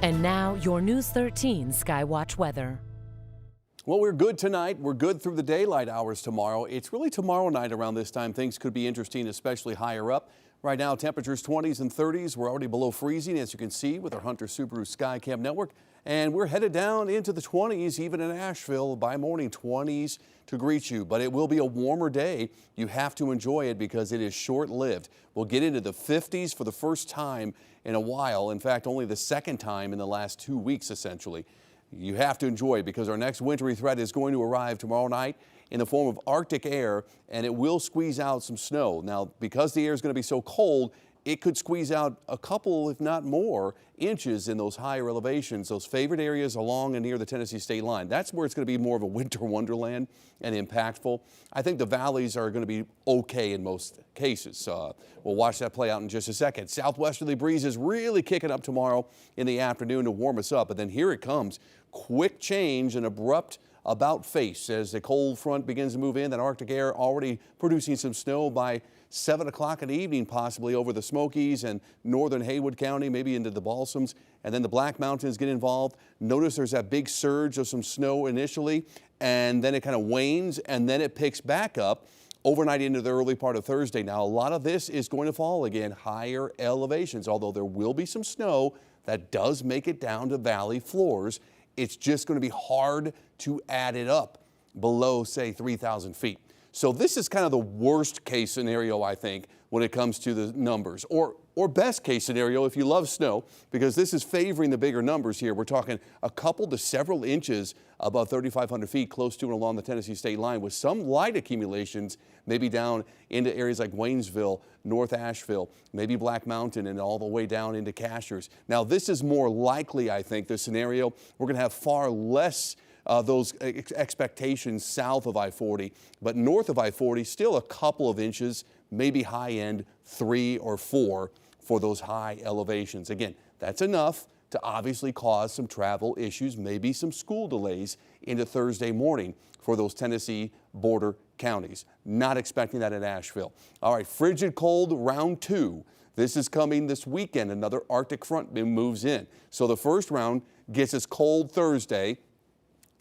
And now, your News 13 Skywatch weather. Well, we're good tonight. We're good through the daylight hours tomorrow. It's really tomorrow night around this time. Things could be interesting, especially higher up. Right now, temperatures 20s and 30s. We're already below freezing, as you can see, with our Hunter Subaru Skycam network. And we're headed down into the 20s, even in Asheville. By morning, 20s to greet you. But it will be a warmer day. You have to enjoy it because it is short-lived. We'll get into the 50s for the first time in a while. In fact, only the second time in the last 2 weeks, essentially. You have to enjoy it because our next wintry threat is going to arrive tomorrow night in the form of Arctic air, and it will squeeze out some snow. Now, because the air is going to be so cold, it could squeeze out a couple, if not more, inches in those higher elevations, those favorite areas along and near the Tennessee state line. That's where it's going to be more of a winter wonderland and impactful. I think the valleys are going to be okay in most cases. We'll watch that play out in just a second. Southwesterly breeze is really kicking up tomorrow in the afternoon to warm us up, but then here it comes. Quick change and abrupt about face as the cold front begins to move in. That Arctic air already producing some snow by 7 o'clock in the evening, possibly over the Smokies and northern Haywood County, maybe into the Balsams. And then the Black Mountains get involved. Notice there's that big surge of some snow initially, and then it kind of wanes, and then it picks back up overnight into the early part of Thursday. Now, a lot of this is going to fall again, higher elevations, although there will be some snow that does make it down to valley floors. It's just going to be hard to add it up below, say, 3,000 feet. So this is kind of the worst case scenario, I think, when it comes to the numbers, or best case scenario if you love snow, because this is favoring the bigger numbers here. We're talking a couple to several inches above 3,500 feet, close to and along the Tennessee state line, with some light accumulations, maybe down into areas like Waynesville, North Asheville, maybe Black Mountain, and all the way down into Cashers. Now, this is more likely, I think, the scenario. We're going to have far less those expectations south of I-40, but north of I-40, still a couple of inches, maybe high end 3 or 4 for those high elevations. Again, that's enough to obviously cause some travel issues, maybe some school delays into Thursday morning for those Tennessee border counties. Not expecting that in Asheville. All right, frigid cold round 2. This is coming this weekend. Another Arctic front moves in. So the first round gets us cold Thursday.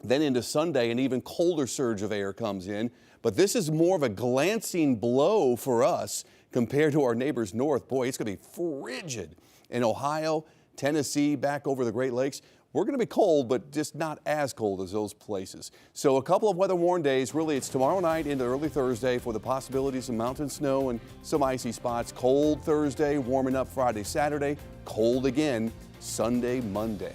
Then into Sunday, an even colder surge of air comes in. But this is more of a glancing blow for us compared to our neighbors north. Boy, it's going to be frigid in Ohio, Tennessee, back over the Great Lakes. We're going to be cold, but just not as cold as those places. So a couple of weather-worn days. Really, it's tomorrow night into early Thursday for the possibilities of mountain snow and some icy spots. Cold Thursday, warming up Friday, Saturday. Cold again Sunday, Monday.